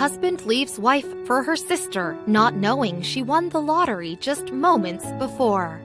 husband leaves wife for her sister, not knowing she won the lottery just moments before.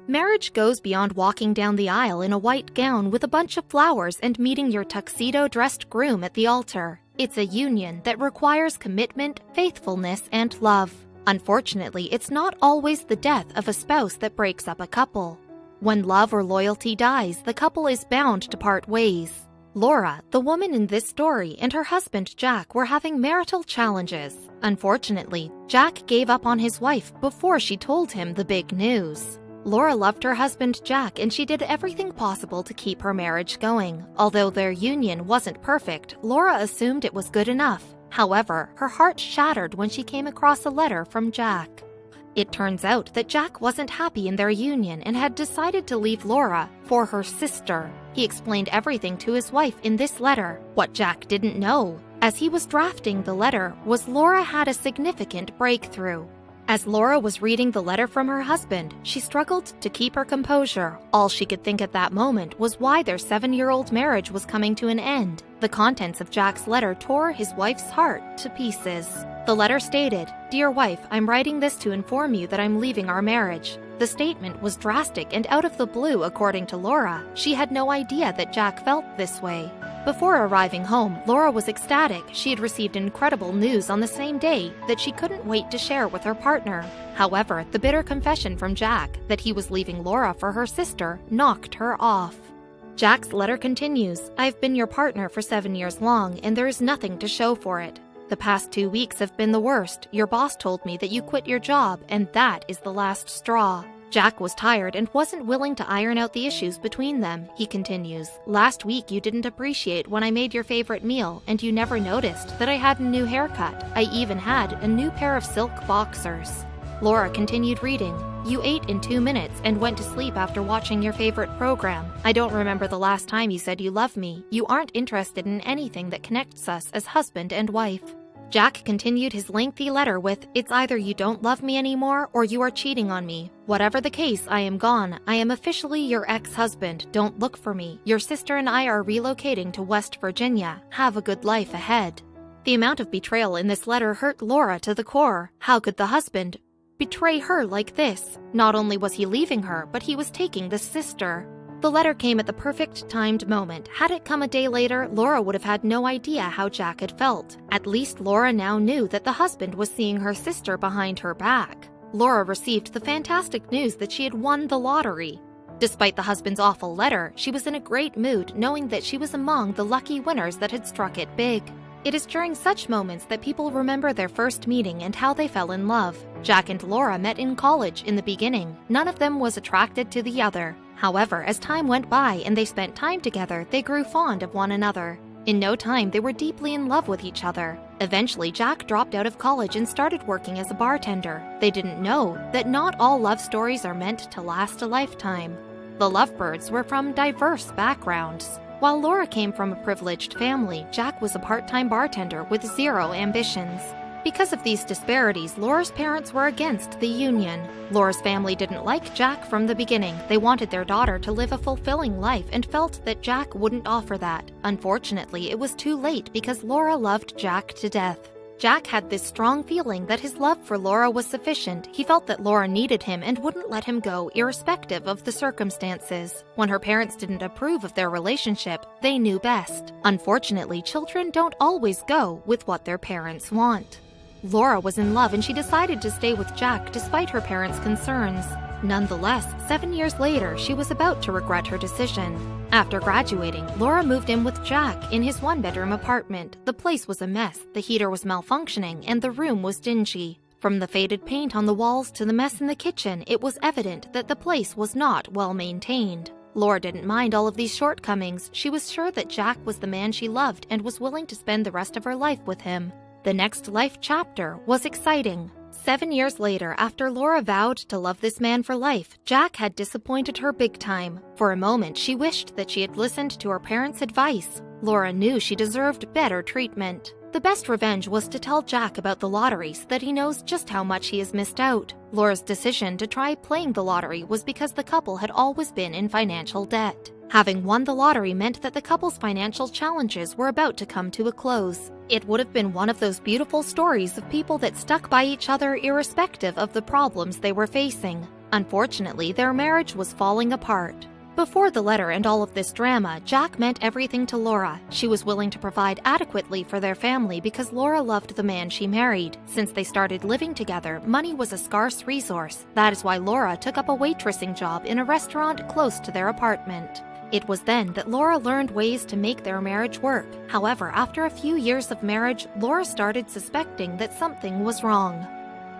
Marriage goes beyond walking down the aisle in a white gown with a bunch of flowers and meeting your tuxedo-dressed groom at the altar. It's a union that requires commitment, faithfulness, and love. Unfortunately, it's not always the death of a spouse that breaks up a couple. When love or loyalty dies, the couple is bound to part ways. Laura, the woman in this story, and her husband Jack were having marital challenges. Unfortunately, Jack gave up on his wife before she told him the big news. Laura loved her husband Jack and she did everything possible to keep her marriage going. Although their union wasn't perfect, Laura assumed it was good enough. However, her heart shattered when she came across a letter from Jack. It turns out that Jack wasn't happy in their union and had decided to leave Laura for her sister. He explained everything to his wife in this letter. What Jack didn't know, as he was drafting the letter, was Laura had a significant breakthrough. As Laura was reading the letter from her husband, she struggled to keep her composure. All she could think at that moment was why their 7-year-old marriage was coming to an end. The contents of Jack's letter tore his wife's heart to pieces. The letter stated, "Dear wife, I'm writing this to inform you that I'm leaving our marriage." The statement was drastic and out of the blue according to Laura. She had no idea that Jack felt this way. Before arriving home, Laura was ecstatic. She had received incredible news on the same day that she couldn't wait to share with her partner. However, the bitter confession from Jack that he was leaving Laura for her sister knocked her off. Jack's letter continues, "I've been your partner for 7 years long, and there is nothing to show for it. The past 2 weeks have been the worst. Your boss told me that you quit your job, and that is the last straw." Jack was tired and wasn't willing to iron out the issues between them. He continues, "Last week you didn't appreciate when I made your favorite meal, and you never noticed that I had a new haircut. I even had a new pair of silk boxers." Laura continued reading, "You ate in 2 minutes and went to sleep after watching your favorite program. I don't remember the last time you said you love me. You aren't interested in anything that connects us as husband and wife." Jack continued his lengthy letter with, "It's either you don't love me anymore or you are cheating on me. Whatever the case, I am gone. I am officially your ex-husband. Don't look for me. Your sister and I are relocating to West Virginia. Have a good life ahead." The amount of betrayal in this letter hurt Laura to the core. How could the husband betray her like this? Not only was he leaving her, but he was taking the sister. The letter came at the perfect timed moment. Had it come a day later, Laura would have had no idea how Jack had felt. At least Laura now knew that the husband was seeing her sister behind her back. Laura received the fantastic news that she had won the lottery. Despite the husband's awful letter, she was in a great mood knowing that she was among the lucky winners that had struck it big. It is during such moments that people remember their first meeting and how they fell in love. Jack and Laura met in college in the beginning. None of them was attracted to the other. However, as time went by and they spent time together, they grew fond of one another. In no time, they were deeply in love with each other. Eventually, Jack dropped out of college and started working as a bartender. They didn't know that not all love stories are meant to last a lifetime. The lovebirds were from diverse backgrounds. While Laura came from a privileged family, Jack was a part-time bartender with zero ambitions. Because of these disparities, Laura's parents were against the union. Laura's family didn't like Jack from the beginning. They wanted their daughter to live a fulfilling life and felt that Jack wouldn't offer that. Unfortunately, it was too late because Laura loved Jack to death. Jack had this strong feeling that his love for Laura was sufficient. He felt that Laura needed him and wouldn't let him go irrespective of the circumstances. When her parents didn't approve of their relationship, they knew best. Unfortunately, children don't always go with what their parents want. Laura was in love and she decided to stay with Jack despite her parents' concerns. Nonetheless, 7 years later, she was about to regret her decision. After graduating, Laura moved in with Jack in his one-bedroom apartment. The place was a mess, the heater was malfunctioning, and the room was dingy. From the faded paint on the walls to the mess in the kitchen, it was evident that the place was not well maintained. Laura didn't mind all of these shortcomings. She was sure that Jack was the man she loved and was willing to spend the rest of her life with him. The next life chapter was exciting. 7 years later, after Laura vowed to love this man for life, Jack had disappointed her big time. For a moment, she wished that she had listened to her parents' advice. Laura knew she deserved better treatment. The best revenge was to tell Jack about the lottery so that he knows just how much he has missed out. Laura's decision to try playing the lottery was because the couple had always been in financial debt. Having won the lottery meant that the couple's financial challenges were about to come to a close. It would have been one of those beautiful stories of people that stuck by each other irrespective of the problems they were facing. Unfortunately, their marriage was falling apart. Before the letter and all of this drama, Jack meant everything to Laura. She was willing to provide adequately for their family because Laura loved the man she married. Since they started living together, money was a scarce resource. That is why Laura took up a waitressing job in a restaurant close to their apartment. It was then that Laura learned ways to make their marriage work. However, after a few years of marriage, Laura started suspecting that something was wrong.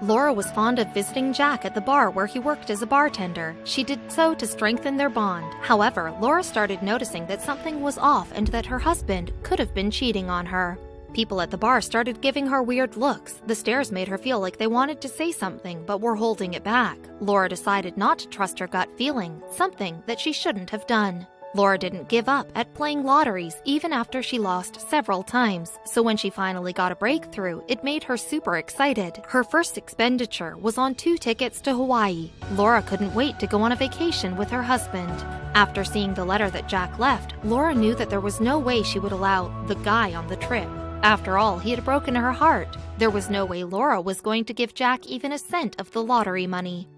Laura was fond of visiting Jack at the bar where he worked as a bartender. She did so to strengthen their bond. However, Laura started noticing that something was off and that her husband could have been cheating on her. People at the bar started giving her weird looks. The stares made her feel like they wanted to say something but were holding it back. Laura decided not to trust her gut feeling, something that she shouldn't have done. Laura didn't give up at playing lotteries even after she lost several times, so when she finally got a breakthrough, it made her super excited. Her first expenditure was on 2 tickets to Hawaii. Laura couldn't wait to go on a vacation with her husband. After seeing the letter that Jack left, Laura knew that there was no way she would allow the guy on the trip. After all, he had broken her heart. There was no way Laura was going to give Jack even a cent of the lottery money.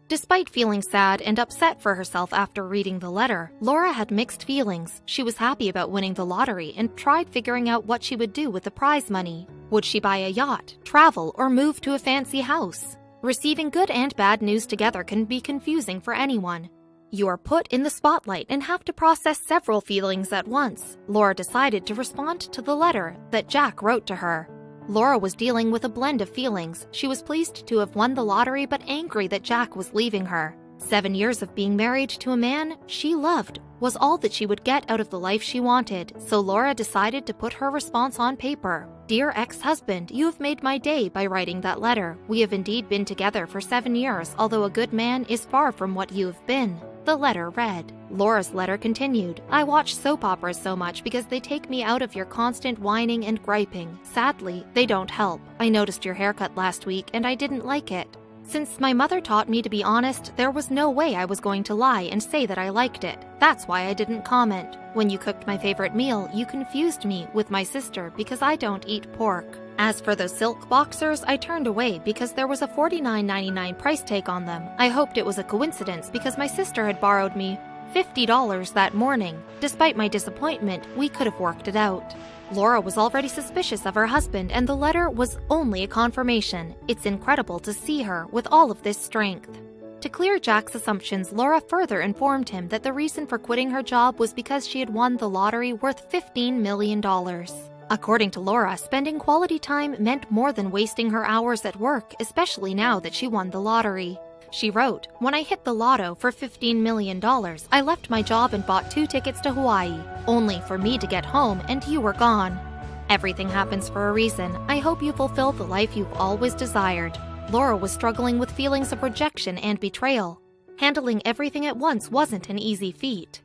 Despite feeling sad and upset for herself after reading the letter, Laura had mixed feelings. She was happy about winning the lottery and tried figuring out what she would do with the prize money. Would she buy a yacht, travel, or move to a fancy house? Receiving good and bad news together can be confusing for anyone. You are put in the spotlight and have to process several feelings at once. Laura decided to respond to the letter that Jack wrote to her. Laura was dealing with a blend of feelings. She was pleased to have won the lottery but angry that Jack was leaving her. 7 years of being married to a man she loved was all that she would get out of the life she wanted, so Laura decided to put her response on paper. Dear ex-husband, you have made my day by writing that letter. We have indeed been together for 7 years, although a good man is far from what you have been. The letter read. Laura's letter continued. I watch soap operas so much because they take me out of your constant whining and griping. Sadly, they don't help. I noticed your haircut last week and I didn't like it. Since my mother taught me to be honest, there was no way I was going to lie and say that I liked it. That's why I didn't comment. When you cooked my favorite meal, you confused me with my sister because I don't eat pork. As for those silk boxers, I turned away because there was a $49.99 price tag on them. I hoped it was a coincidence because my sister had borrowed me $50 that morning. Despite my disappointment, we could have worked it out. Laura was already suspicious of her husband, and the letter was only a confirmation. It's incredible to see her with all of this strength. To clear Jack's assumptions, Laura further informed him that the reason for quitting her job was because she had won the lottery worth $15 million. According to Laura, spending quality time meant more than wasting her hours at work, especially now that she won the lottery. She wrote, when I hit the lotto for $15 million, I left my job and bought 2 tickets to Hawaii, only for me to get home and you were gone. Everything happens for a reason. I hope you fulfill the life you've always desired. Laura was struggling with feelings of rejection and betrayal. Handling everything at once wasn't an easy feat.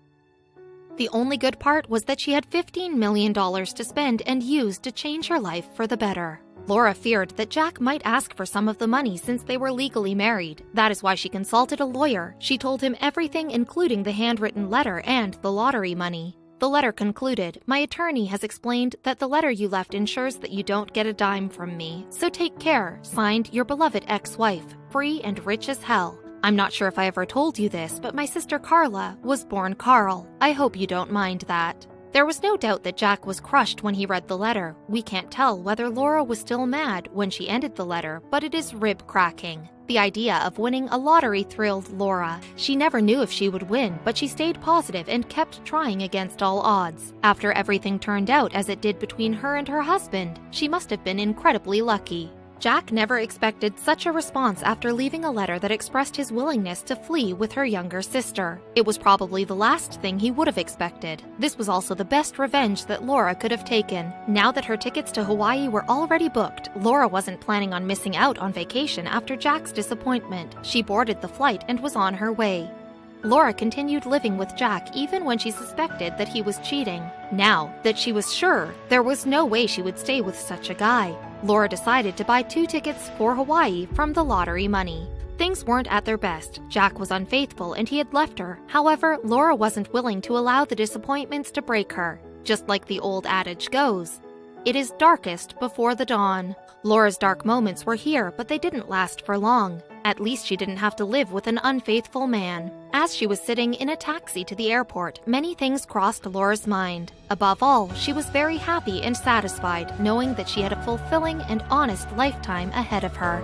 The only good part was that she had $15 million to spend and use to change her life for the better. Laura feared that Jack might ask for some of the money since they were legally married. That is why she consulted a lawyer. She told him everything, including the handwritten letter and the lottery money. The letter concluded, my attorney has explained that the letter you left ensures that you don't get a dime from me. So take care. Signed, your beloved ex-wife, free and rich as hell. I'm not sure if I ever told you this, but my sister Carla was born Carl. I hope you don't mind that. There was no doubt that Jack was crushed when he read the letter. We can't tell whether Laura was still mad when she ended the letter, but it is rib-cracking. The idea of winning a lottery thrilled Laura. She never knew if she would win, but she stayed positive and kept trying against all odds. After everything turned out as it did between her and her husband, she must have been incredibly lucky. Jack never expected such a response after leaving a letter that expressed his willingness to flee with her younger sister. It was probably the last thing he would have expected. This was also the best revenge that Laura could have taken. Now that her tickets to Hawaii were already booked, Laura wasn't planning on missing out on vacation after Jack's disappointment. She boarded the flight and was on her way. Laura continued living with Jack even when she suspected that he was cheating. Now that she was sure there was no way she would stay with such a guy, Laura decided to buy 2 tickets for Hawaii from the lottery money. Things weren't at their best. Jack was unfaithful and he had left her. However, Laura wasn't willing to allow the disappointments to break her. Just like the old adage goes, it is darkest before the dawn. Laura's dark moments were here, but they didn't last for long. At least she didn't have to live with an unfaithful man. As she was sitting in a taxi to the airport, many things crossed Laura's mind. Above all, she was very happy and satisfied knowing that she had a fulfilling and honest lifetime ahead of her.